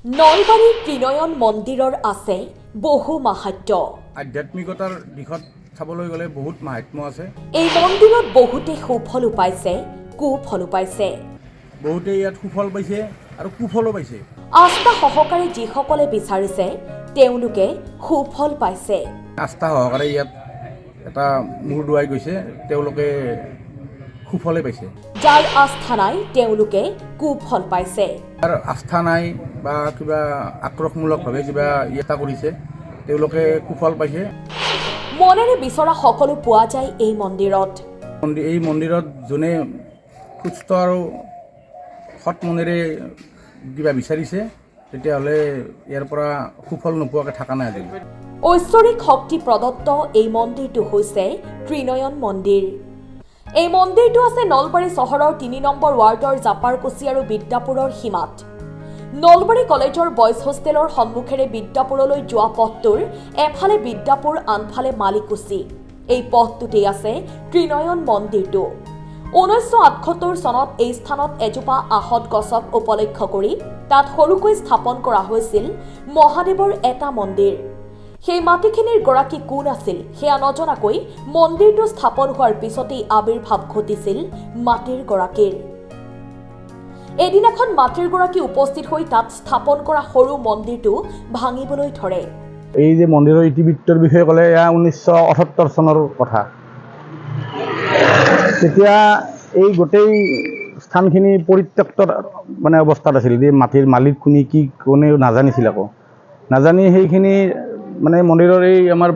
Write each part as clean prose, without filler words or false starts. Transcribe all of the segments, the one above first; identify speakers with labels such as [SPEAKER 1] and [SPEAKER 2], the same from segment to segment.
[SPEAKER 1] নলবাৰীৰ ত্ৰিনয়ন মন্দিৰৰ আছে বহু মাহাত্য।
[SPEAKER 2] আধ্যাত্মিকতাৰ দিশত চাবলৈ গ'লে বহুত মাহাত্ম্য আছে।
[SPEAKER 1] এই মন্দিৰত বহুতে সুফলো পাইছে, কুফলো পাইছে।
[SPEAKER 2] বহুতে ইয়াত সুফল পাইছে আৰু কুফলো পাইছে।
[SPEAKER 1] আস্থা সহকাৰে যিসকলে বিচাৰিছে তেওঁলোকে সুফল পাইছে।
[SPEAKER 2] আস্থা সহকাৰে ইয়াত এটা মূৰ দোৱাই গৈছে, তেওঁলোকে সুফলে পাইছে।
[SPEAKER 1] যাৰ আস্থা নাই তেওঁলোকে কুফল পাইছে।
[SPEAKER 2] যাৰ আস্থা নাই বা কিবা আক্ৰোশমূলকভাৱে কিবা এটা কৰিছে তেওঁলোকে কুফল পাইছে।
[SPEAKER 1] মনেৰে বিচৰা সকলো পোৱা যায় এই মন্দিৰত।
[SPEAKER 2] এই মন্দিৰত যোনে সুস্থ আৰু সৎ মনেৰে কিবা বিচাৰিছে তেতিয়াহ'লে ইয়াৰ পৰা সুফল নোপোৱাকৈ থকা নাই আজিলৈ।
[SPEAKER 1] ঐশ্বৰিক শক্তি প্ৰদত্ত এই মন্দিৰটো হৈছে ত্ৰিনয়ন মন্দিৰ। এই মন্দিৰটো আছে নলবাৰী চহৰৰ ৩ নম্বৰ ৱাৰ্ডৰ জাপাৰকুছি আৰু বিদ্যাপুৰৰ সীমাত। নলবাৰী কলেজৰ বয়জ হোষ্টেলৰ সন্মুখেৰে বিদ্যাপুৰলৈ যোৱা পথটোৰ এফালে বিদ্যাপুৰ আনফালে মালিকুছি। এই পথটোতেই আছে ত্ৰিনয়ন মন্দিৰটো। 1978 চনত এই স্থানত এজোপা আহত গছক উপলক্ষ কৰি তাত সৰুকৈ স্থাপন কৰা হৈছিল মহাদেৱৰ এটা মন্দিৰ। সেই মাটিখিনিৰ গৰাকী কোন আছিল সেয়া নজনাকৈ মন্দিৰটো স্থাপন হোৱাৰ পিছতেই আবিৰ্ভাৱ ঘটিছিল মাটিৰ গৰাকীৰ। এদিনাখন মাটিৰ গৰাকী উপস্থিত হৈ তাত স্থাপন কৰা সৰু মন্দিৰটো ভাঙিবলৈ ধৰে।
[SPEAKER 2] এই যে মন্দিৰৰ ইতিবৃত্তৰ বিষয়ে ক'লে এয়া 1978 চনৰ কথা। তেতিয়া এই গোটেই স্থানখিনি পৰিত্যক্ত অৱস্থাত আছিল। যে মাটিৰ মালিক কি কোনেও নাজানিছিল, আকৌ নাজানি সেইখিনি মন্দিৰৰ এই আমাৰ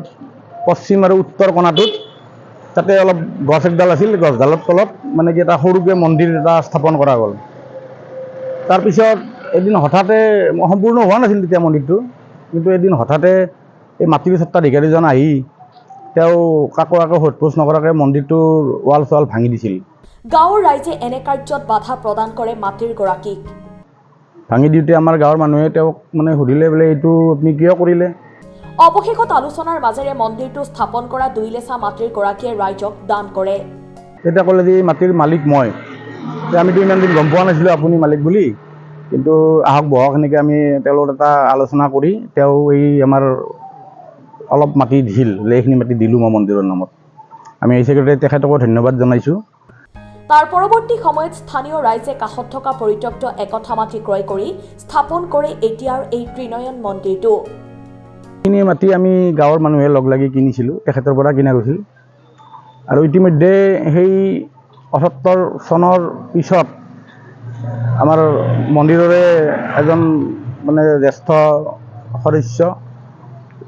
[SPEAKER 2] পশ্চিম আৰু উত্তৰ কোণাটোত তাতে অলপ গছ একডাল আছিল, গছডালৰ তলত কি এটা সৰুকৈ মন্দিৰ এটা স্থাপন কৰা গ'ল। তাৰপিছত এদিন হঠাতে সম্পূৰ্ণ হোৱা নাছিল তেতিয়া মন্দিৰটো, কিন্তু এদিন হঠাতে এই মাটিৰ স্বত্বাধিকাৰীজন আহি তেওঁ কাকো সোধ পোছ নকৰাকৈ মন্দিৰটোৰ ৱাল চোৱাল ভাঙি দিছিল।
[SPEAKER 1] গাঁৱৰ ৰাইজে এনে কাৰ্যত বাধা প্ৰদান কৰে মাটিৰ গৰাকীক।
[SPEAKER 2] ভাঙি দিওঁতে আমাৰ গাঁৱৰ মানুহে তেওঁক সুধিলে, বোলে এইটো আপুনি কিয় কৰিলে?
[SPEAKER 1] অৱশেষত আলোচনাৰ মাজেৰে মন্দিৰটো স্থাপন কৰা 2 লেচা মাটিৰ গৰাকীয়ে ৰাইজক দান কৰে।
[SPEAKER 2] তেতিয়া ক'লে যে মাটিৰ মালিক মই, আমিতো ইমান দিন গম পোৱা নাছিলোঁ আপুনি মালিক বুলি, কিন্তু আহক বহক এনেকৈ আমি তেওঁলোকৰ এটা আলোচনা কৰি তেওঁ এই আমাৰ অলপ মাটি দিছিল, এইখিনি মাটি দিলোঁ মই মন্দিৰৰ নামত। আমি এই ছেক্ৰেটাৰী তেখেতকো ধন্যবাদ জনাইছোঁ।
[SPEAKER 1] তাৰ পৰৱৰ্তী সময়ত স্থানীয় ৰাইজে কাষত থকা পৰিত্যক্ত একঠা মাটি ক্ৰয় কৰি স্থাপন কৰে এতিয়াৰ এই ত্ৰিনয়ন মন্দিৰটো।
[SPEAKER 2] এইখিনি মাটি আমি গাঁৱৰ মানুহে লগ লাগি কিনিছিলোঁ, তেখেতৰ পৰা কিনা গৈছিল। আৰু ইতিমধ্যে সেই 78 চনৰ পিছত আমাৰ মন্দিৰৰে এজন জ্যেষ্ঠ সদস্য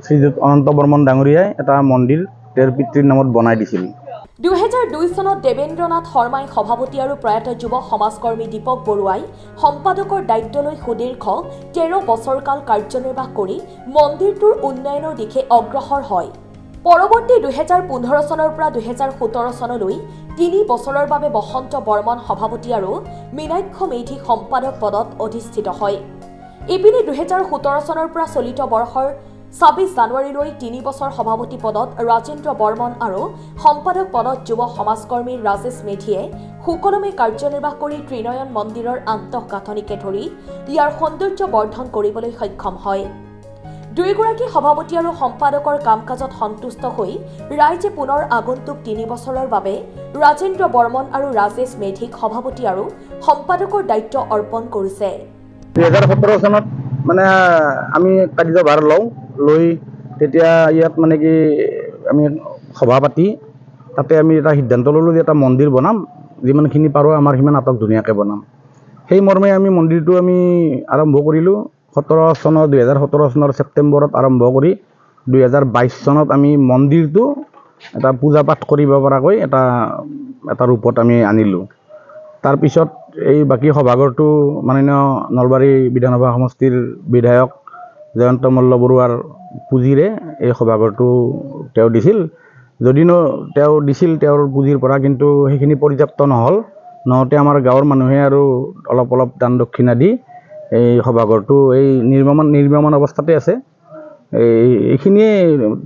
[SPEAKER 2] শ্ৰীযুত অনন্ত বৰ্মন ডাঙৰীয়াই এটা মন্দিৰ তেওঁৰ পিতৃৰ নামত বনাই দিছিল।
[SPEAKER 1] 2002 চনত দেৱেন্দ্ৰনাথ শৰ্মাই সভাপতি আৰু প্ৰয়াত যুৱ সমাজকৰ্মী দীপক বৰুৱাই সম্পাদকৰ দায়িত্ব লৈ সুদীৰ্ঘ 13 বছৰকাল কাৰ্যনিৰ্বাহ কৰি মন্দিৰটোৰ উন্নয়নৰ দিশে অগ্ৰসৰ হয়। পৰৱৰ্তী 2015 চনৰ পৰা 2017 চনলৈ 3 বছৰৰ বাবে বসন্ত বৰ্মন সভাপতি আৰু মীনাক্ষ মেধি সম্পাদক পদত অধিষ্ঠিত হয়। ইপিনে 2017 চনৰ পৰা চলিত বৰ্ষৰ 26 জানুৱাৰীলৈ 3 বছৰ সভাপতি পদত ৰাজেন্দ্ৰ বৰ্মন আৰু সম্পাদক পদত যুৱ সমাজকৰ্মী ৰাজেশ মেধিয়ে সুকলমে কাৰ্যনিৰ্বাহ কৰি ত্ৰিনয়ন মন্দিৰৰ আন্তঃগাঁথনিকে ধৰি ইয়াৰ সৌন্দৰ্য বৰ্ধন কৰিবলৈ সক্ষম হয়। দুয়োগৰাকী সভাপতি আৰু সম্পাদকৰ কাম কাজত সন্তুষ্ট হৈ ৰাইজে পুনৰ আগন্তুক 3 বছৰৰ বাবে ৰাজেন্দ্ৰ বৰ্মন আৰু ৰাজেশ মেধিক সভাপতি আৰু সম্পাদকৰ দায়িত্ব অৰ্পণ কৰিছে।
[SPEAKER 2] 2017 চনত আমি কাৰ্যভাৰ লৈ তেতিয়া ইয়াত আমি সভা পাতি তাতে আমি এটা সিদ্ধান্ত ল'লোঁ যে এটা মন্দিৰ বনাম, যিমানখিনি পাৰোঁ আমাৰ সিমান আটক ধুনীয়াকৈ বনাম। সেই মৰ্মে আমি মন্দিৰটো আৰম্ভ কৰিলোঁ। 2017 চনৰ ছেপ্টেম্বৰত আৰম্ভ কৰি 2022 চনত আমি মন্দিৰটো এটা পূজা পাঠ কৰিব পৰাকৈ এটা ৰূপত আমি আনিলোঁ। তাৰপিছত এই বাকী সভাঘৰটো মাননীয় নলবাৰী বিধানসভা সমষ্টিৰ বিধায়ক জয়ন্ত মল্ল বৰুৱাৰ পুঁজিৰে এই সভাঘৰটো তেওঁ দিছিল। যদিনো তেওঁ দিছিল তেওঁৰ পুঁজিৰ পৰা, কিন্তু সেইখিনি পৰ্যাপ্ত নহওঁতে আমাৰ গাঁৱৰ মানুহে আৰু অলপ দান দক্ষিণা দি এই সভাঘৰটো এই নিৰ্মাণ অৱস্থাতে আছে। এইখিনিয়ে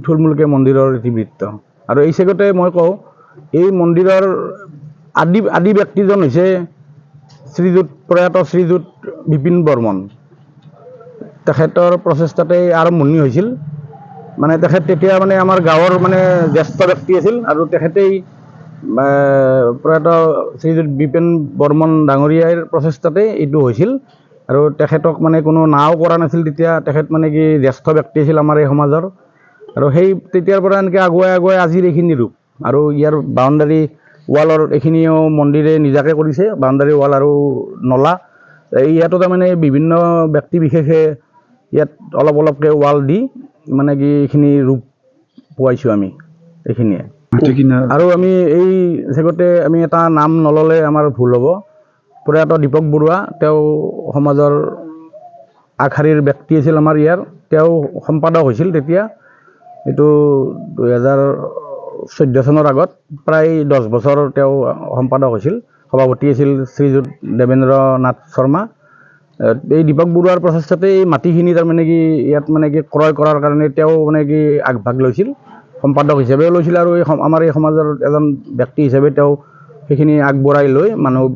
[SPEAKER 2] থুলমূলকৈ মন্দিৰৰ ইতিবৃত্ত। আৰু এই চেগতে মই কওঁ, এই মন্দিৰৰ আদি ব্যক্তিজন হৈছে প্ৰয়াত শ্ৰীযুত বিপিন বৰ্মন। তেখেতৰ প্ৰচেষ্টাতে আৰম্ভণি হৈছিল। মানে তেখেত তেতিয়া মানে আমাৰ গাঁৱৰ মানে জ্যেষ্ঠ ব্যক্তি আছিল আৰু তেখেতেই প্ৰয়াত শ্ৰীযুত বিপিন বৰ্মন ডাঙৰীয়াৰ প্ৰচেষ্টাতে এইটো হৈছিল। আৰু তেখেতক মানে কোনো নাও কৰা নাছিল তেতিয়া, তেখেত মানে কি জ্যেষ্ঠ ব্যক্তি আছিল আমাৰ এই সমাজৰ। আৰু সেই তেতিয়াৰ পৰা এনেকৈ আগুৱাই আগুৱাই আজিৰ এইখিনি ৰূপ। আৰু ইয়াৰ বাউণ্ডাৰী ৱালৰ এইখিনিও মন্দিৰে নিজাকৈ কৰিছে, বাউণ্ডাৰী ৱাল আৰু নলা। ইয়াতো তাৰমানে বিভিন্ন ব্যক্তি বিশেষে ইয়াত অলপ অলপকৈ ৱাল দি মানে কি এইখিনি ৰূপ পোৱাইছোঁ আমি এইখিনিয়ে। আৰু আমি এই জেগতে আমি এটা নাম নল'লে আমাৰ ভুল হ'ব। প্ৰয়াত দীপক বৰুৱা, তেওঁ সমাজৰ আগশাৰীৰ ব্যক্তি আছিল আমাৰ ইয়াৰ। তেওঁ সম্পাদক হৈছিল তেতিয়া, এইটো 2014 চনৰ আগত, প্ৰায় 10 বছৰ তেওঁ সম্পাদক হৈছিল। সভাপতি আছিল শ্ৰীযুত দেৱেন্দ্ৰ নাথ শৰ্মা। এই দীপক বৰুৱাৰ প্ৰচেষ্টাতে এই মাটিখিনি তাৰমানে কি ইয়াত মানে কি ক্ৰয় কৰাৰ কাৰণে তেওঁ মানে কি আগভাগ লৈছিল, সম্পাদক হিচাপেও লৈছিল আৰু আমাৰ এই সমাজৰ এজন ব্যক্তি হিচাপে তেওঁ সেইখিনি আগবঢ়াই লৈ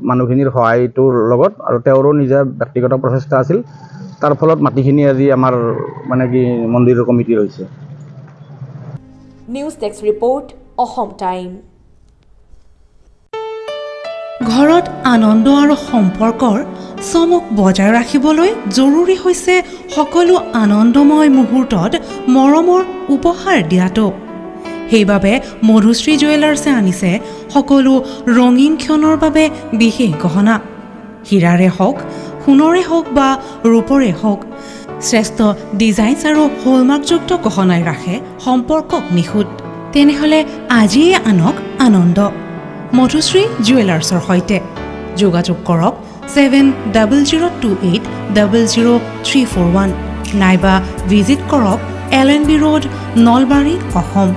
[SPEAKER 2] মানুহখিনিৰ সহায়টোৰ লগত, আৰু তেওঁৰো নিজা ব্যক্তিগত প্ৰচেষ্টা আছিল। তাৰ ফলত মাটিখিনি আজি আমাৰ মানে কি মন্দিৰৰ কমিটিৰ হৈছে।
[SPEAKER 1] News desk report, Assam time.
[SPEAKER 3] ঘৰত আনন্দ আৰু সম্পৰ্কৰ চমক বজাই ৰাখিবলৈ জৰুৰী হৈছে সকলো আনন্দময় মুহূৰ্তত মৰমৰ উপহাৰ দিয়াটো। সেইবাবে মধুশ্ৰী জুৱেলাৰ্ছে আনিছে সকলো ৰঙীন ক্ষণৰ বাবে বিশেষ গহনা। হীৰাৰে হওক, সোণৰে হওক বা ৰূপৰে হওক, শ্ৰেষ্ঠ ডিজাইনছ আৰু হলমাৰ্কযুক্ত গহনাই ৰাখে সম্পৰ্কক নিখুঁত। তেনেহ'লে আজিয়ে আনক আনন্দ মধুশ্ৰী জুৱেলাৰ্ছৰ সৈতে। যোগাযোগ কৰক 7002800341 নাইবা ভিজিট কৰক LNB ৰোড, নলবাৰী, অসম।